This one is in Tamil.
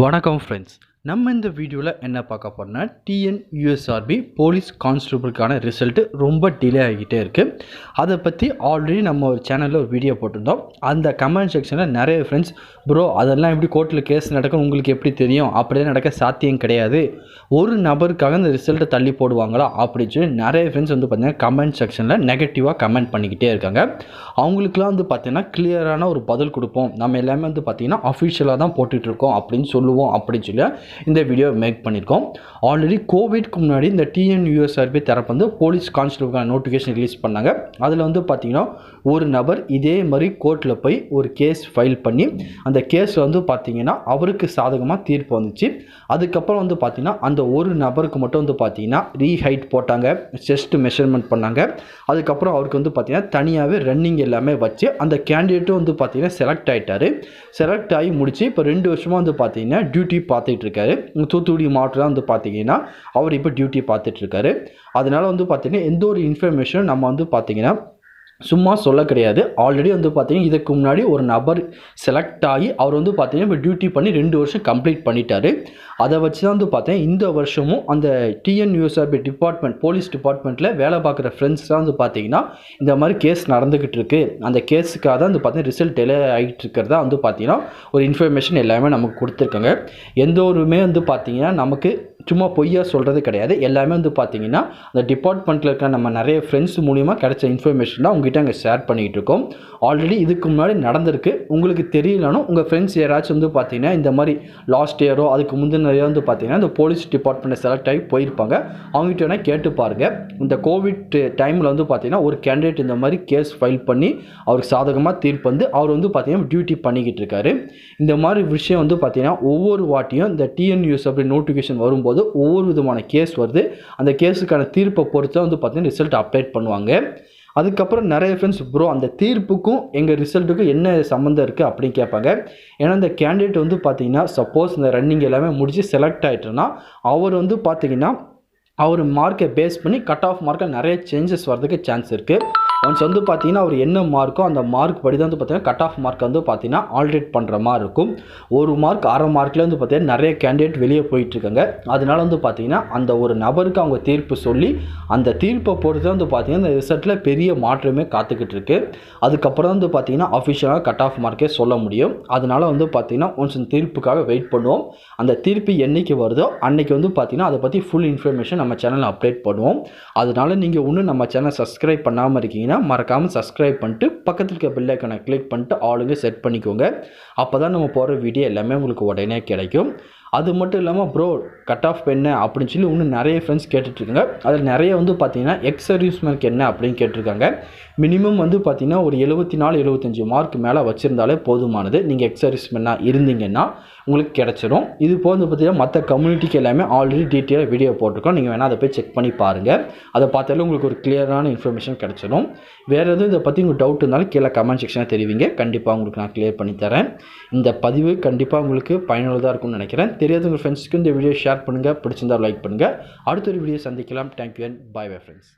வணக்கம் ஃப்ரெண்ட்ஸ். நம்ம இந்த வீடியோவில் என்ன பார்க்க போறோம்னா டிஎன்யூஎஸ்ஆர்பி போலீஸ் கான்ஸ்டபிளுக்கான ரிசல்ட்டு ரொம்ப டிலே ஆகிட்டே இருக்குது. அதை பற்றி ஆல்ரெடி நம்ம ஒரு சேனலில் ஒரு வீடியோ போட்டிருந்தோம். அந்த கமெண்ட் செக்ஷனில் நிறைய ஃப்ரெண்ட்ஸ், ப்ரோ அதெல்லாம் எப்படி கோர்ட்டில் கேஸ் நடக்கும் உங்களுக்கு எப்படி தெரியும், அப்படியே நடக்க சாத்தியம் கிடையாது, ஒரு நபருக்காக இந்த ரிசல்ட்டை தள்ளி போடுவாங்களா அப்படின்னு சொல்லி நிறைய ஃப்ரெண்ட்ஸ் வந்து பார்த்திங்கன்னா கமெண்ட் செக்ஷனில் நெகட்டிவாக கமெண்ட் பண்ணிக்கிட்டே இருக்காங்க. அவங்களுக்குலாம் வந்து பார்த்திங்கன்னா கிளியரான ஒரு பதில் கொடுப்போம், நம்ம எல்லாமே வந்து பார்த்திங்கன்னா அஃபிஷியலாக தான் போட்டுட்ருக்கோம் அப்படின்னு சொல்லுவோம் அப்படின்னு சொல்லி இந்த வீடியோ மேக் பண்ணியிருக்கோம். ஆல்ரெடி கோவிட்க்கு முன்னாடி இந்த டிஎன்யூஎஸ்ஆர்பி தரப்பு வந்து போலீஸ் கான்ஸ்டபிளுக்கான நோட்டிஃபிகேஷன் ரிலீஸ் பண்ணாங்க. அதில் வந்து பார்த்திங்கன்னா ஒரு நபர் இதே மாதிரி கோர்ட்டில் போய் ஒரு கேஸ் ஃபைல் பண்ணி அந்த கேஸில் வந்து பார்த்திங்கன்னா அவருக்கு சாதகமாக தீர்ப்பு வந்துச்சு. அதுக்கப்புறம் வந்து பார்த்திங்கன்னா அந்த ஒரு நபருக்கு மட்டும் வந்து பார்த்திங்கன்னா ரீஹைட் போட்டாங்க, செஸ்ட் மெஷர்மெண்ட் பண்ணாங்க. அதுக்கப்புறம் அவருக்கு வந்து பார்த்திங்கன்னா தனியாகவே ரன்னிங் எல்லாமே வச்சு அந்த கேண்டிடேட்டும் வந்து பார்த்திங்கன்னா செலக்ட் ஆகிட்டார். செலக்ட் ஆகி முடிச்சு இப்போ 2 வருஷமாக வந்து பார்த்திங்கன்னா டியூட்டி பார்த்துட்டு இருக்காரு. தூத்துக்குடி மாவட்டத்தில் வந்து பார்த்திங்கன்னா அவர் இப்போ டியூட்டி பார்த்துட்ருக்காரு. அதனால் வந்து பார்த்திங்கன்னா எந்த ஒரு இன்ஃபர்மேஷனும் நம்ம வந்து பார்த்திங்கன்னா சும்மா சொல்ல கிடையாது. ஆல்ரெடி வந்து பார்த்திங்கன்னா இதுக்கு முன்னாடி ஒரு நபர் செலக்ட் ஆகி அவர் வந்து பார்த்திங்கன்னா இப்போ டியூட்டி பண்ணி 2 வருஷம் கம்ப்ளீட் பண்ணிட்டார். அதை வச்சு தான் வந்து பார்த்தீங்கன்னா இந்த வருஷமும் அந்த டிஎன்யூஎஸ்ஆர்பி டிபார்ட்மெண்ட் போலீஸ் டிபார்ட்மெண்ட்டில் வேலை பார்க்குற ஃப்ரெண்ட்ஸ் தான் வந்து பார்த்திங்கன்னா இந்த மாதிரி கேஸ் நடந்துக்கிட்டு இருக்குது, அந்த கேஸுக்காக தான் வந்து பார்த்திங்கன்னா ரிசல்ட் டிலே ஆகிட்டு இருக்கிறதா வந்து பார்த்திங்கன்னா ஒரு இன்ஃபர்மேஷன் எல்லாமே நமக்கு கொடுத்துருக்காங்க. எந்த ஒருமே வந்து பார்த்திங்கன்னா நமக்கு சும்மா பொய்யா சொல்கிறது கிடையாது. எல்லாமே வந்து பார்த்திங்கன்னா அந்த டிபார்ட்மெண்ட்டில் இருக்க நம்ம நிறைய ஃப்ரெண்ட்ஸ் மூலிமா கிடைச்ச இன்ஃபர்மேஷன் தான் உங்ககிட்ட அங்கே ஷேர் பண்ணிக்கிட்டு இருக்கோம். ஆல்ரெடி இதுக்கு முன்னாடி நடந்திருக்கு, உங்களுக்கு தெரியலனும் உங்கள் ஃப்ரெண்ட்ஸ் யாராச்சும் வந்து பார்த்திங்கன்னா இந்த மாதிரி லாஸ்ட் இயரோ அதுக்கு முந்தின வந்து பார்த்திங்கன்னா இந்த போலீஸ் டிபார்ட்மெண்ட்டை செலக்ட் ஆகி போயிருப்பாங்க. அவங்ககிட்ட வேணால் கேட்டு பாருங்கள். இந்த கோவிட் டைமில் வந்து பார்த்திங்கன்னா ஒரு கேண்டிடேட் இந்த மாதிரி கேஸ் ஃபைல் பண்ணி அவருக்கு சாதகமாக தீர்ப்பு வந்து அவர் வந்து பார்த்திங்கன்னா டியூட்டி பண்ணிக்கிட்டு இருக்காரு. இந்த மாதிரி விஷயம் வந்து பார்த்திங்கன்னா ஒவ்வொரு வாட்டியும் இந்த டிஎன்யூஎஸ் அப்படி நோட்டிஃபிகேஷன் வரும்போது ஒவ்வொரு விதமான கேஸ் வருது. அந்த கேஸுக்கான தீர்ப்பை பொறுத்து வந்து பார்த்திங்கன்னா ரிசல்ட் அப்டேட் பண்ணுவாங்க. அதுக்கப்புறம் நிறைய ஃப்ரெண்ட்ஸ், ப்ரோ அந்த தீர்ப்புக்கும் எங்கள் ரிசல்ட்டுக்கும் என்ன சம்மந்தம் இருக்குது அப்படின்னு கேட்பாங்க. ஏன்னா இந்த கேண்டிடேட் வந்து பார்த்திங்கன்னா சப்போஸ் இந்த ரன்னிங் எல்லாமே முடிச்சு செலக்ட் ஆகிட்டோன்னா அவர் வந்து பார்த்திங்கன்னா அவர் மார்க்கை பேஸ் பண்ணி கட் ஆஃப் மார்க்கில் நிறைய சேஞ்சஸ் வரதுக்கு சான்ஸ் இருக்குது. ஒன்ஸ் வந்து பார்த்திங்கன்னா அவர் என்ன மார்க்கோ அந்த மார்க் படி தான் வந்து பார்த்திங்கன்னா கட் ஆஃப் மார்க் வந்து பார்த்திங்கன்னா ஆல்ட்ரேட் பண்ணுற மாதிரி இருக்கும். ஒரு மார்க் அரை மார்க்கில் வந்து பார்த்திங்கன்னா நிறைய கேண்டிடேட் வெளியே போயிட்டுருக்காங்க. அதனால வந்து பார்த்திங்கன்னா அந்த ஒரு நபருக்கு அவங்க தீர்ப்பு சொல்லி அந்த தீர்ப்பை பொறுத்து வந்து பார்த்திங்கன்னா இந்த ரிசல்ட்டில் பெரிய மாற்றமே காத்துக்கிட்டு இருக்குது. அதுக்கப்புறம் வந்து பார்த்திங்கன்னா அஃபிஷியலாக கட் ஆஃப் மார்க்கே சொல்ல முடியும். அதனால வந்து பார்த்திங்கன்னா ஒன்ஸ் இந்த தீர்ப்புக்காக வெயிட் பண்ணுவோம். அந்த தீர்ப்பு என்றைக்கு வருதோ அன்றைக்கி வந்து பார்த்திங்கன்னா அதை பற்றி ஃபுல் இன்ஃபர்மேஷன் நம்ம சேனலில் அப்டேட் பண்ணுவோம். அதனால் நீங்கள் இன்னும் நம்ம சேனல் சப்ஸ்கிரைப் பண்ணாமல் இருக்கீங்கன்னா மறக்காமல் சப்ஸ்கிரைப் பண்ணிட்டு பக்கத்தில் இருக்க பெல் ஐக்கானை கிளிக் பண்ணிட்டு ஆளுங்க செட் பண்ணிக்கோங்க. அப்போ தான் நம்ம போகிற வீடியோ எல்லாமே உங்களுக்கு உடனே கிடைக்கும். அது மட்டும் இல்லாமல் ப்ரோ கட் ஆஃப் என்ன அப்படின்னு சொல்லி இன்னும் நிறைய ஃப்ரெண்ட்ஸ் கேட்டுட்ருக்காங்க. அதில் நிறைய வந்து பார்த்திங்கன்னா எக்ஸ் சர்வீஸ்மேனுக்கு என்ன அப்படின்னு கேட்டிருக்காங்க. மினிமம் வந்து பார்த்திங்கன்னா ஒரு 74-75 மார்க் மேலே வச்சுருந்தாலே போதுமானது. நீங்கள் எக்ஸ் சர்வீஸ்மேனாக இருந்தீங்கன்னா உங்களுக்கு கிடச்சிரும். இது போக வந்து பார்த்திங்கன்னா மற்ற கம்யூனிட்டிக்கு எல்லாமே ஆல்ரெடி டீட்டெயிலாக வீடியோ போட்டிருக்கோம். நீங்கள் வேணால் அதை போய் செக் பண்ணி பாருங்கள். அதை பார்த்தாலும் உங்களுக்கு ஒரு கிளியரான இன்ஃபர்மேஷன் கிடச்சிடும். வேறு எதுவும் இதை பற்றி உங்களுக்கு டவுட் இருந்தாலும் கீழே கமெண்ட் செக்ஷனில் தெரிவிங்க. கண்டிப்பாக உங்களுக்கு நான் கிளியர் பண்ணி தரேன். இந்த பதிவு கண்டிப்பாக உங்களுக்கு பயனுள்ளதாக இருக்கும்னு நினைக்கிறேன். தெரியாத உங்கள் ஃப்ரெண்ட்ஸ்க்கு இந்த வீடியோ ஷேர் பண்ணுங்கள். பிடிச்சிருந்தால் லைக் பண்ணுங்கள். அடுத்த ஒரு வீடியோ சந்திக்கலாம். Thank you and bye friends.